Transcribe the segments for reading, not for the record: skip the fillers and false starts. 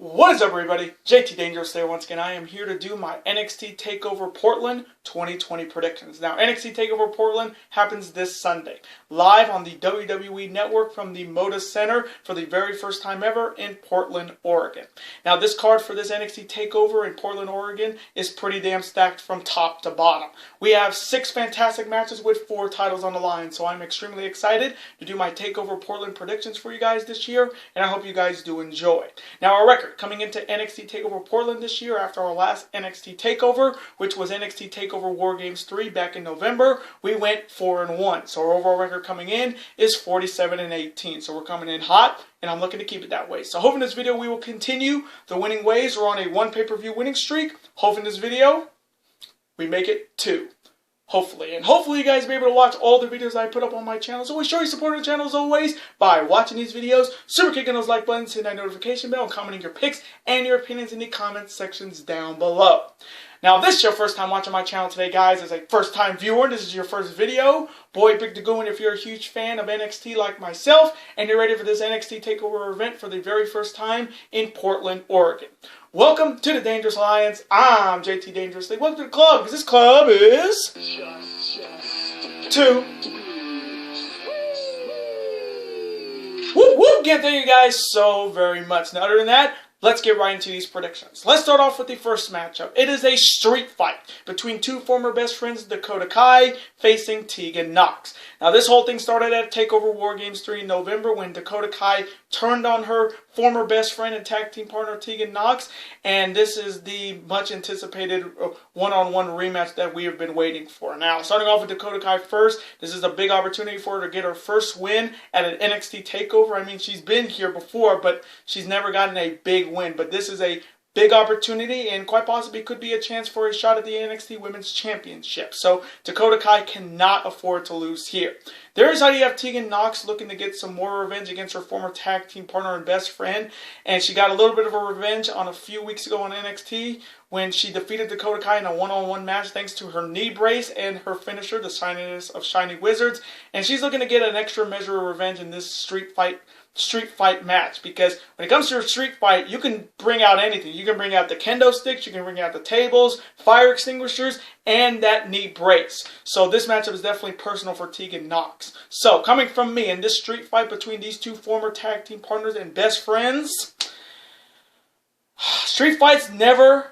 What is up, everybody? JT Dangerous there once again. I am here to do my NXT Takeover Portland 2020 predictions. Now, NXT Takeover Portland happens this Sunday, live on the WWE Network from the Moda Center for the very first time ever in Portland, Oregon. Now, this card for this NXT Takeover in Portland, Oregon is pretty damn stacked from top to bottom. We have 6 fantastic matches with 4 titles on the line, so I'm extremely excited to do my Takeover Portland predictions for you guys this year, and I hope you guys do enjoy. Now, our record coming into NXT TakeOver Portland this year after our last NXT TakeOver, which was NXT TakeOver War Games 3 back in November, we went 4-1. So our overall record coming in is 47-18. So we're coming in hot, and I'm looking to keep it that way. So hoping this video we will continue the winning ways. We're on a 1 pay-per-view winning streak. Hoping this video we make it 2. Hopefully. And hopefully you guys will be able to watch all the videos I put up on my channel. So always show your support on the channel as always by watching these videos, super kicking those like buttons, hitting that notification bell, and commenting your picks and your opinions in the comment sections down below. Now, if this is your first time watching my channel today, guys, as a first-time viewer, this is your first video, boy, big to go in if you're a huge fan of NXT like myself, and you're ready for this NXT TakeOver event for the very first time in Portland, Oregon. Welcome to the Dangerous Alliance. I'm JT Dangerously. Welcome to the club, because this club is... Just 2. Whoop, whoop. Can't thank you guys so very much. Now, other than that, let's get right into these predictions. Let's start off with the first matchup. It is a street fight between 2 former best friends, Dakota Kai facing Tegan Nox. Now, this whole thing started at TakeOver War Games 3 in November when Dakota Kai turned on her former best friend and tag team partner Tegan Nox, and this is the much anticipated one-on-one rematch that we have been waiting for. Now, starting off with Dakota Kai first, this is a big opportunity for her to get her first win at an NXT TakeOver. I mean, she's been here before, but she's never gotten a big win. But this is a big opportunity and quite possibly could be a chance for a shot at the NXT Women's Championship. So Dakota Kai cannot afford to lose here. There is how you have Tegan Nox looking to get some more revenge against her former tag team partner and best friend. And she got a little bit of a revenge on a few weeks ago on NXT when she defeated Dakota Kai in a one-on-one match thanks to her knee brace and her finisher, the Shininess of Shiny Wizards. And she's looking to get an extra measure of revenge in this street fight match, because when it comes to a street fight, you can bring out anything. You can bring out the kendo sticks, you can bring out the tables, fire extinguishers, and that knee brace. So this matchup is definitely personal for Tegan Nox. So coming from me in this street fight between these 2 former tag team partners and best friends, street fights never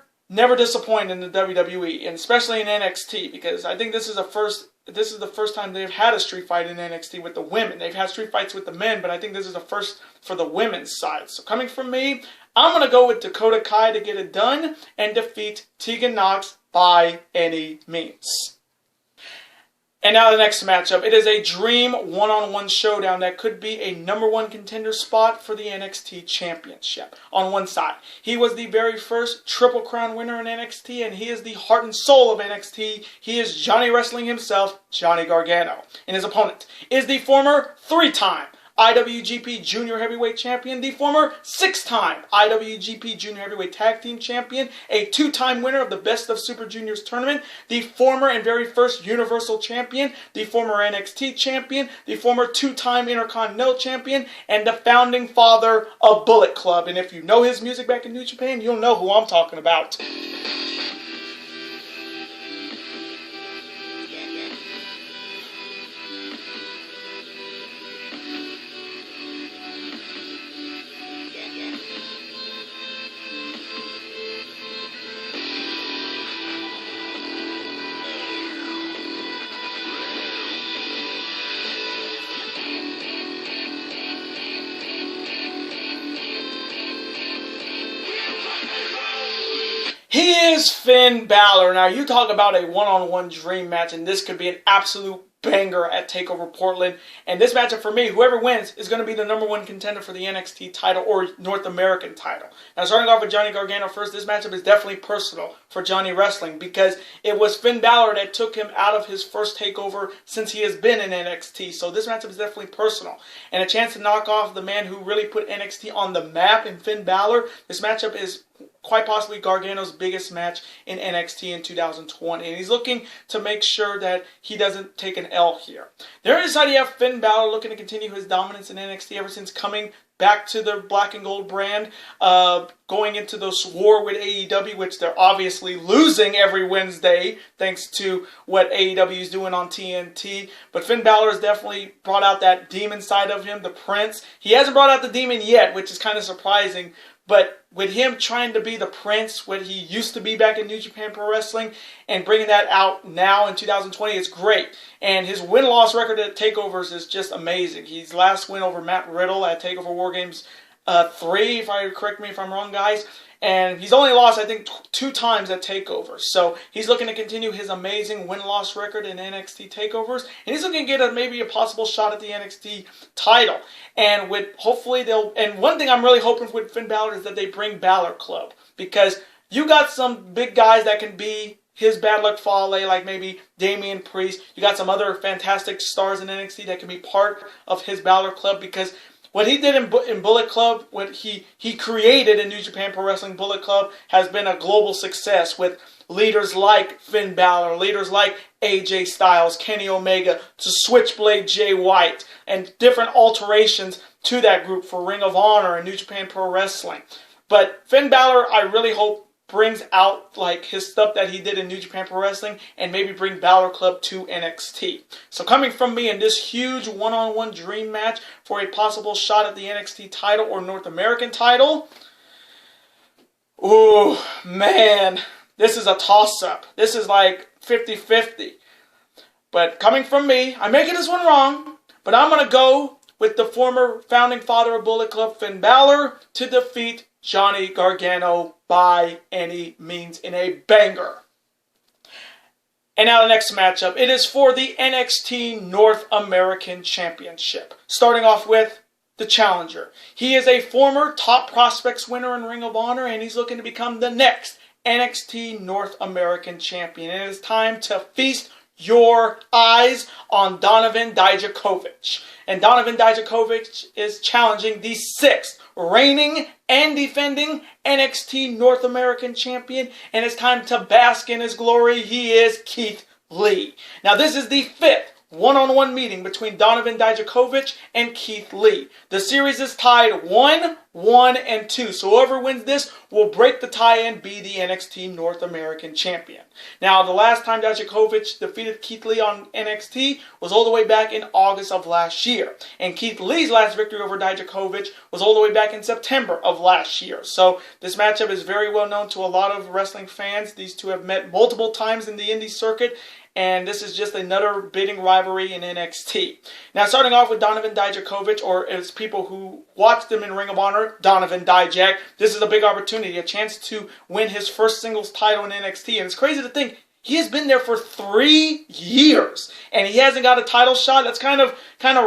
disappoint in the WWE, and especially in NXT, because I think this is the first time they've had a street fight in NXT with the women. They've had street fights with the men, but I think this is the first for the women's side. So coming from me, I'm going to go with Dakota Kai to get it done and defeat Tegan Nox by any means. And now the next matchup. It is a dream one-on-one showdown that could be a #1 contender spot for the NXT Championship. On one side, he was the very first Triple Crown winner in NXT, and he is the heart and soul of NXT. He is Johnny Wrestling himself, Johnny Gargano. And his opponent is the former 3-time IWGP Junior Heavyweight Champion, the former 6-time IWGP Junior Heavyweight Tag Team Champion, a 2-time winner of the Best of Super Juniors tournament, the former and very first Universal Champion, the former NXT Champion, the former 2-time Intercontinental Champion, and the founding father of Bullet Club. And if you know his music back in New Japan, you'll know who I'm talking about. He is Finn Balor. Now, you talk about a one-on-one dream match, and this could be an absolute banger at TakeOver Portland. And this matchup for me, whoever wins is going to be the #1 contender for the NXT title or North American title. Now, starting off with Johnny Gargano first, this matchup is definitely personal for Johnny Wrestling because it was Finn Balor that took him out of his first TakeOver since he has been in NXT. So this matchup is definitely personal. And a chance to knock off the man who really put NXT on the map in Finn Balor. This matchup is quite possibly Gargano's biggest match in NXT in 2020. And he's looking to make sure that he doesn't take an L here. There is how you have Finn Balor looking to continue his dominance in NXT ever since coming back to the black and gold brand, going into this war with AEW, which they're obviously losing every Wednesday thanks to what AEW is doing on TNT. But Finn Balor has definitely brought out that demon side of him, the Prince. He hasn't brought out the demon yet, which is kind of surprising. But with him trying to be the Prince, what he used to be back in New Japan Pro Wrestling, and bringing that out now in 2020, it's great. And his win-loss record at Takeovers is just amazing. His last win over Matt Riddle at Takeover War Games 3, correct me if I'm wrong, guys. And he's only lost, I think, 2 times at Takeovers. So he's looking to continue his amazing win-loss record in NXT Takeovers. And he's looking to get maybe a possible shot at the NXT title. And with hopefully and one thing I'm really hoping with Finn Balor is that they bring Balor Club. Because you got some big guys that can be his Bad Luck Fale, like maybe Damian Priest. You got some other fantastic stars in NXT that can be part of his Balor Club, because what he did in Bullet Club, what he created in New Japan Pro Wrestling Bullet Club, has been a global success with leaders like Finn Balor, leaders like AJ Styles, Kenny Omega, to Switchblade Jay White, and different alterations to that group for Ring of Honor and New Japan Pro Wrestling. But Finn Balor, I really hope, brings out like his stuff that he did in New Japan Pro Wrestling and maybe bring Balor Club to NXT. So coming from me in this huge one-on-one dream match for a possible shot at the NXT title or North American title, ooh, man, this is a toss-up. This is like 50-50. But coming from me, I may get this one wrong, but I'm going to go with the former founding father of Bullet Club, Finn Balor, to defeat Johnny Gargano by any means in a banger. And now the next matchup. It is for the NXT North American Championship. Starting off with the challenger. He is a former Top Prospects winner in Ring of Honor, and he's looking to become the next NXT North American Champion. And it is time to feast your eyes on Donovan Dijakovic. And Donovan Dijakovic is challenging the 6th reigning and defending NXT North American Champion. And it's time to bask in his glory. He is Keith Lee. Now this is the 5th one-on-one meeting between Donovan Dijakovic and Keith Lee. The series is tied 1-1 and 2. So whoever wins this will break the tie and be the NXT North American Champion. Now the last time Dijakovic defeated Keith Lee on NXT was all the way back in August of last year. And Keith Lee's last victory over Dijakovic was all the way back in September of last year. So this matchup is very well known to a lot of wrestling fans. These two have met multiple times in the indie circuit. And this is just another bidding rivalry in NXT. Now, starting off with Donovan Dijakovic, or as people who watched him in Ring of Honor, Donovan Dijak, this is a big opportunity, a chance to win his first singles title in NXT. And it's crazy to think he has been there for 3 years, and he hasn't got a title shot. That's kind of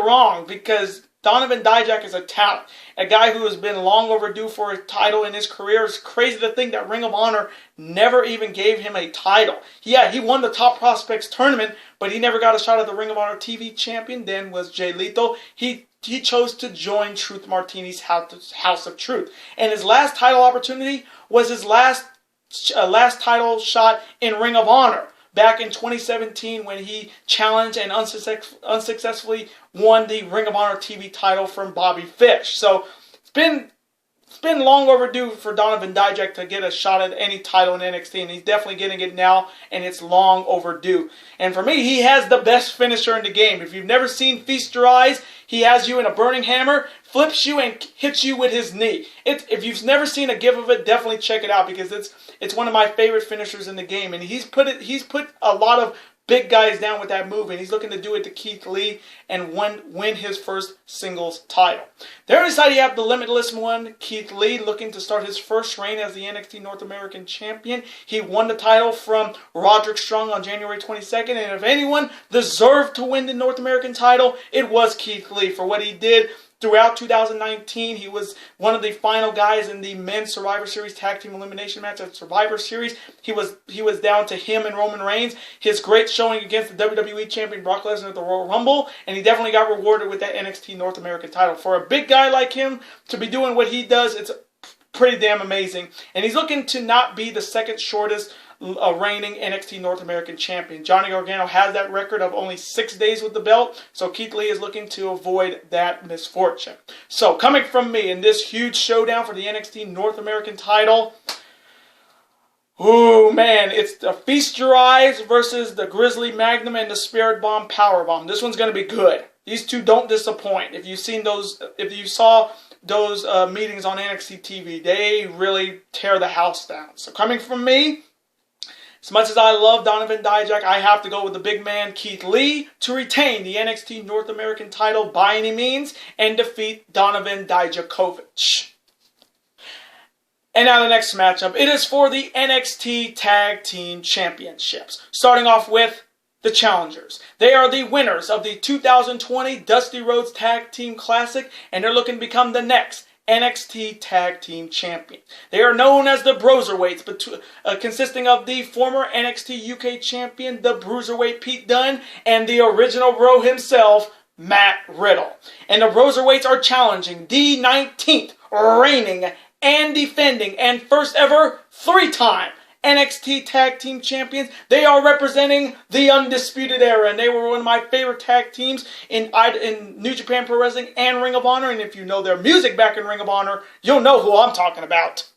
wrong, because Donovan Dijak is a talent. A guy who has been long overdue for a title in his career. It's crazy to think that Ring of Honor never even gave him a title. Yeah, he won the Top Prospects tournament, but he never got a shot at the Ring of Honor TV champion. Then was Jay Lethal. He chose to join Truth Martini's House of Truth. And his last title opportunity was his last title shot in Ring of Honor. Back in 2017 when he challenged and unsuccessfully won the Ring of Honor TV title from Bobby Fish. So it's been long overdue for Donovan Dijak to get a shot at any title in NXT, and he's definitely getting it now, and it's long overdue. And for me, he has the best finisher in the game. If you've never seen Feast Your Eyes, he has you in a burning hammer, flips you, and hits you with his knee. If you've never seen a gif of it, definitely check it out, because it's one of my favorite finishers in the game, and he's put a lot of big guys down with that move, and he's looking to do it to Keith Lee and win his first singles title. There on the side, you have the limitless one, Keith Lee, looking to start his first reign as the NXT North American Champion. He won the title from Roderick Strong on January 22nd, and if anyone deserved to win the North American title, it was Keith Lee for what he did. Throughout 2019, he was one of the final guys in the Men's Survivor Series Tag Team Elimination match at Survivor Series. He was down to him and Roman Reigns. His great showing against the WWE Champion Brock Lesnar at the Royal Rumble, and he definitely got rewarded with that NXT North American title. For a big guy like him to be doing what he does, it's pretty damn amazing. And he's looking to not be the second shortest reigning NXT North American champion. Johnny Gargano has that record of only 6 days with the belt, so Keith Lee is looking to avoid that misfortune. So, coming from me in this huge showdown for the NXT North American title, ooh, man, it's the Feast Your Eyes versus the Grizzly Magnum and the Spirit Bomb Powerbomb. This one's going to be good. These two don't disappoint. If you saw those meetings on NXT TV, they really tear the house down. So coming from me, as much as I love Donovan Dijak, I have to go with the big man Keith Lee to retain the NXT North American title by any means and defeat Donovan Dijakovic. And now the next matchup. It is for the NXT Tag Team Championships. Starting off with the challengers. They are the winners of the 2020 Dusty Rhodes Tag Team Classic, and they're looking to become the next NXT Tag Team Champion. They are known as the Broserweights, consisting of the former NXT UK Champion, the Bruiserweight Pete Dunne, and the original bro himself, Matt Riddle. And the Broserweights are challenging the 19th reigning and defending and first ever 3-time NXT Tag Team Champions. They are representing the Undisputed Era, and they were one of my favorite tag teams in New Japan Pro Wrestling and Ring of Honor. And if you know their music back in Ring of Honor, you'll know who I'm talking about.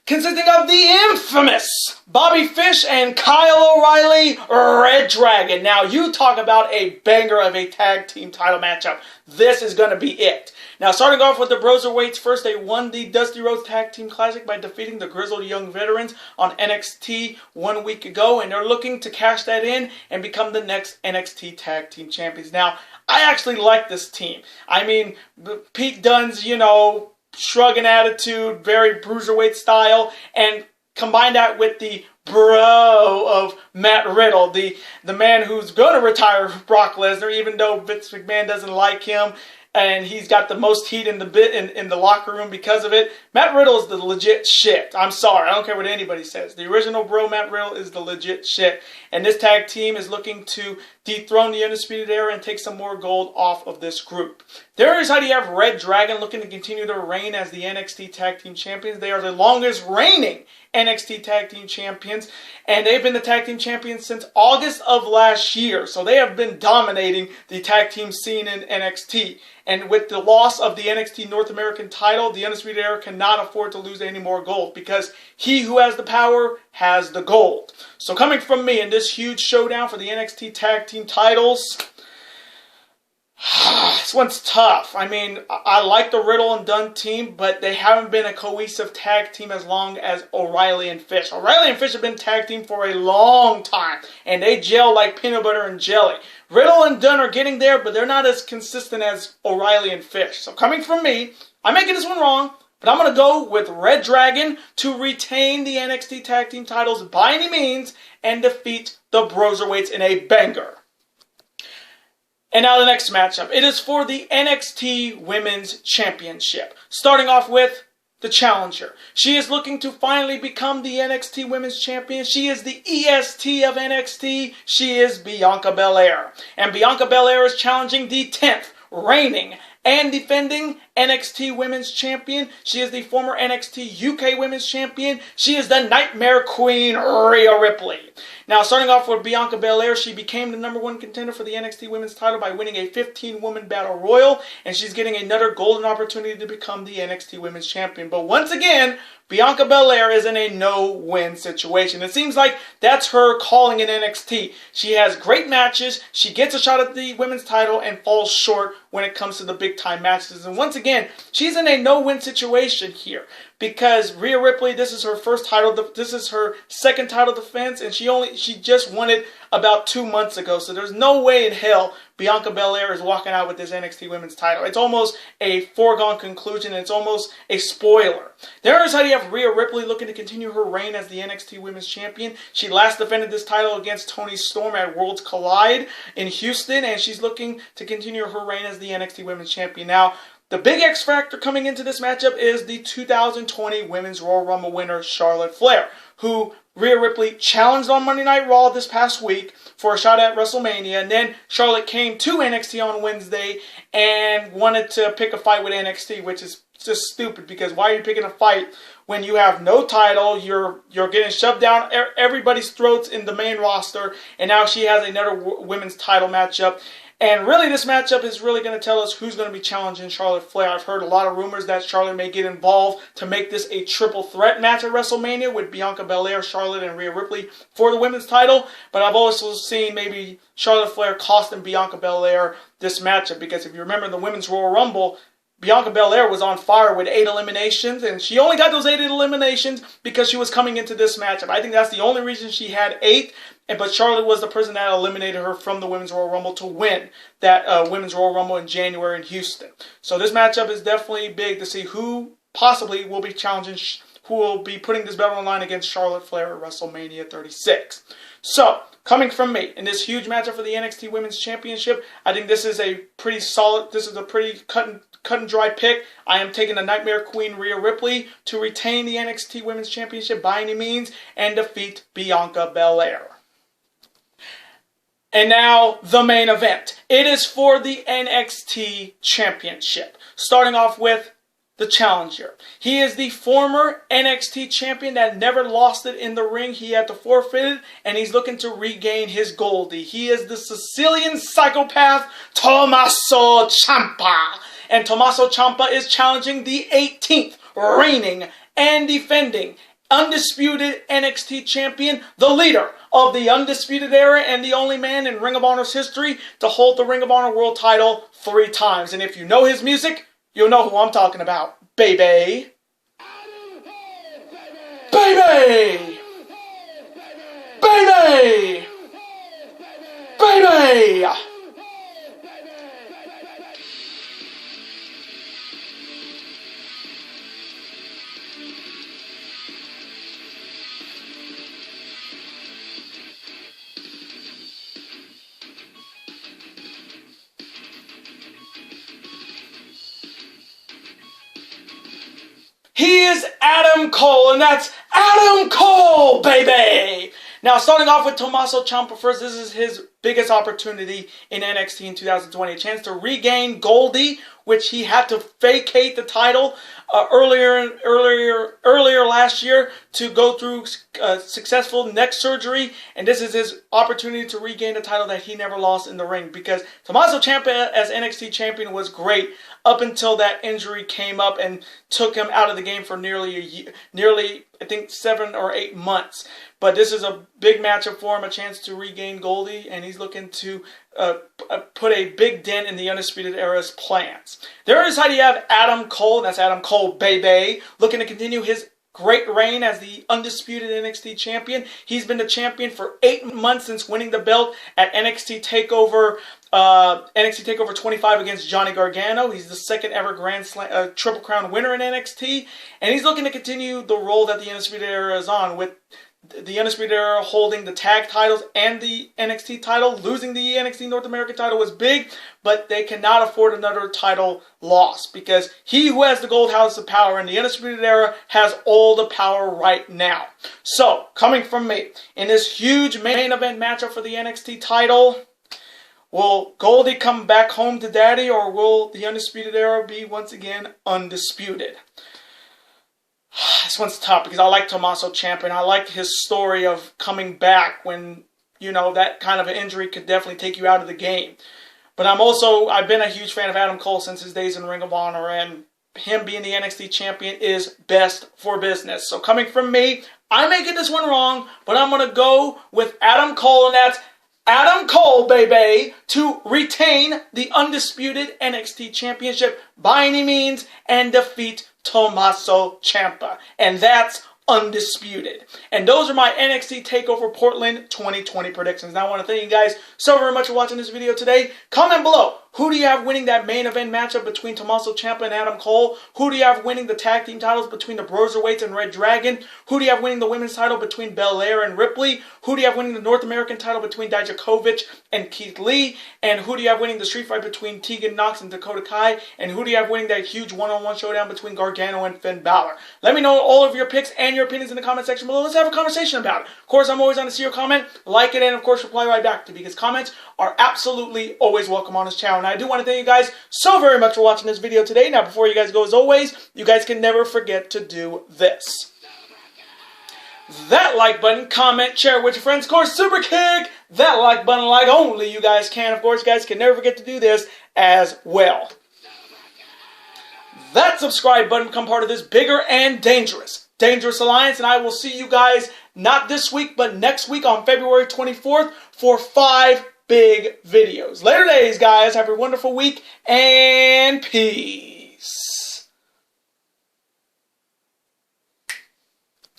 Consisting of the infamous Bobby Fish and Kyle O'Reilly, Red Dragon. Now, you talk about a banger of a tag team title matchup. This is going to be it. Now, starting off with the Broserweights first, they won the Dusty Rhodes Tag Team Classic by defeating the Grizzled Young Veterans on NXT 1 week ago, and they're looking to cash that in and become the next NXT Tag Team Champions. Now, I actually like this team. I mean, Pete Dunne's, shrugging attitude, very Bruiserweight style, and combine that with the bro of Matt Riddle, the man who's going to retire Brock Lesnar, even though Vince McMahon doesn't like him, and he's got the most heat in the locker room because of it. Matt Riddle is the legit shit. I'm sorry, I don't care what anybody says. The original bro, Matt Riddle, is the legit shit. And this tag team is looking to dethrone the Undisputed Era and take some more gold off of this group. There is how you have Red Dragon looking to continue their reign as the NXT Tag Team Champions. They are the longest reigning NXT Tag Team Champions, and they've been the Tag Team Champions since August of last year. So they have been dominating the tag team scene in NXT. And with the loss of the NXT North American title, the Undisputed Era cannot afford to lose any more gold, because he who has the power has the gold. So coming from me in this huge showdown for the NXT Tag Team titles, this one's tough. I mean, I like the Riddle and Dunne team, but they haven't been a cohesive tag team as long as O'Reilly and Fish. O'Reilly and Fish have been tag team for a long time, and they gel like peanut butter and jelly. Riddle and Dunne are getting there, but they're not as consistent as O'Reilly and Fish. So coming from me, I'm making this one wrong, but I'm going to go with Red Dragon to retain the NXT Tag Team titles by any means and defeat the Broserweights in a banger. And now the next matchup. It is for the NXT Women's Championship. Starting off with the challenger. She is looking to finally become the NXT Women's Champion. She is the EST of NXT. She is Bianca Belair. And Bianca Belair is challenging the 10th reigning and defending NXT Women's Champion. She is the former NXT UK Women's Champion. She is the Nightmare Queen, Rhea Ripley. Now, starting off with Bianca Belair, she became the #1 contender for the NXT Women's title by winning a 15-woman Battle Royal, and she's getting another golden opportunity to become the NXT Women's Champion. But once again, Bianca Belair is in a no-win situation. It seems like that's her calling in NXT. She has great matches, she gets a shot at the women's title, and falls short when it comes to the big-time matches. And once again, again, she's in a no-win situation here because Rhea Ripley, this is her first title, this is her second title defense, and she just won it about 2 months ago. So there's no way in hell Bianca Belair is walking out with this NXT Women's title. It's almost a foregone conclusion, and it's almost a spoiler. There's how you have Rhea Ripley looking to continue her reign as the NXT Women's Champion. She last defended this title against Toni Storm at Worlds Collide in Houston, and she's looking to continue her reign as the NXT Women's Champion. Now, the big X factor coming into this matchup is the 2020 Women's Royal Rumble winner, Charlotte Flair, who Rhea Ripley challenged on Monday Night Raw this past week for a shot at WrestleMania, and then Charlotte came to NXT on Wednesday and wanted to pick a fight with NXT, which is just stupid because why are you picking a fight when you have no title, you're getting shoved down everybody's throats in the main roster, and now she has another women's title matchup. And really, this matchup is really going to tell us who's going to be challenging Charlotte Flair. I've heard a lot of rumors that Charlotte may get involved to make this a triple threat match at WrestleMania with Bianca Belair, Charlotte, and Rhea Ripley for the women's title. But I've also seen maybe Charlotte Flair costing Bianca Belair this matchup because if you remember the Women's Royal Rumble, Bianca Belair was on fire with 8 eliminations, and she only got those 8 eliminations because she was coming into this matchup. I think that's the only reason she had 8, but Charlotte was the person that eliminated her from the Women's Royal Rumble to win that Women's Royal Rumble in January in Houston. So this matchup is definitely big to see who possibly will be challenging, who will be putting this belt on the line against Charlotte Flair at WrestleMania 36. So, coming from me, in this huge matchup for the NXT Women's Championship, I think this is a pretty solid, this is a pretty cut and dry pick. I am taking the Nightmare Queen Rhea Ripley to retain the NXT Women's Championship by any means and defeat Bianca Belair. And now, the main event. It is for the NXT Championship. Starting off with the challenger. He is the former NXT champion that never lost it in the ring. He had to forfeit it, and he's looking to regain his Goldie. He is the Sicilian psychopath, Tommaso Ciampa. And Tommaso Ciampa is challenging the 18th reigning and defending undisputed NXT champion, the leader of the Undisputed Era and the only man in Ring of Honor's history to hold the Ring of Honor World title 3 times. And if you know his music, you'll know who I'm talking about. Baby. Baby. Baby. Baby. He is Adam Cole, and that's Adam Cole, baby! Now, starting off with Tommaso Ciampa first, this is his biggest opportunity in NXT in 2020. A chance to regain Goldie, which he had to vacate the title earlier last year to go through successful neck surgery, and this is his opportunity to regain the title that he never lost in the ring, because Tommaso Ciampa as NXT champion was great up until that injury came up and took him out of the game for nearly a year, I think 7 or 8 months. But this is a big matchup for him, a chance to regain Goldie, and he's looking to put a big dent in the Undisputed Era's plans. There is how you have Adam Cole, that's Adam Cole, baby, looking to continue his great reign as the undisputed NXT champion. He's been the champion for 8 months since winning the belt at NXT Takeover 25 against Johnny Gargano. He's the second ever Grand Slam Triple Crown winner in NXT, and he's looking to continue the role that the Undisputed Era is on, with the Undisputed Era holding the tag titles and the NXT title. Losing the NXT North American title was big, but they cannot afford another title loss, because he who has the gold has the power, and the Undisputed Era has all the power right now. So, coming from me, in this huge main event matchup for the NXT title, will Goldie come back home to daddy, or will the Undisputed Era be once again undisputed? This one's tough because I like Tommaso Ciampa, and I like his story of coming back when, you know, that kind of an injury could definitely take you out of the game. But I've been a huge fan of Adam Cole since his days in Ring of Honor, and him being the NXT champion is best for business. So coming from me, I may get this one wrong, but I'm going to go with Adam Cole, and that's Adam Cole, baby, to retain the undisputed NXT Championship by any means and defeat Tommaso Ciampa. And that's undisputed. And those are my NXT TakeOver Portland 2020 predictions. Now I want to thank you guys so very much for watching this video today. Comment below. Who do you have winning that main event matchup between Tommaso Ciampa and Adam Cole? Who do you have winning the tag team titles between the Broserweights and Red Dragon? Who do you have winning the women's title between Belair and Ripley? Who do you have winning the North American title between Dijakovic and Keith Lee? And who do you have winning the street fight between Tegan Nox and Dakota Kai? And who do you have winning that huge one-on-one showdown between Gargano and Finn Balor? Let me know all of your picks and your opinions in the comment section below. Let's have a conversation about it. Of course, I'm always on to see your comment, like it, and of course reply right back to because comments are absolutely always welcome on this channel. And I do want to thank you guys so very much for watching this video today. Now, before you guys go, as always, you guys can never forget to do this. That like button, comment, share with your friends. Of course, super kick that like button like only you guys can. Of course, you guys can never forget to do this as well. That subscribe button become part of this bigger and dangerous alliance. And I will see you guys not this week, but next week on February 24th for 5 big videos. Later days, guys. Have a wonderful week and peace.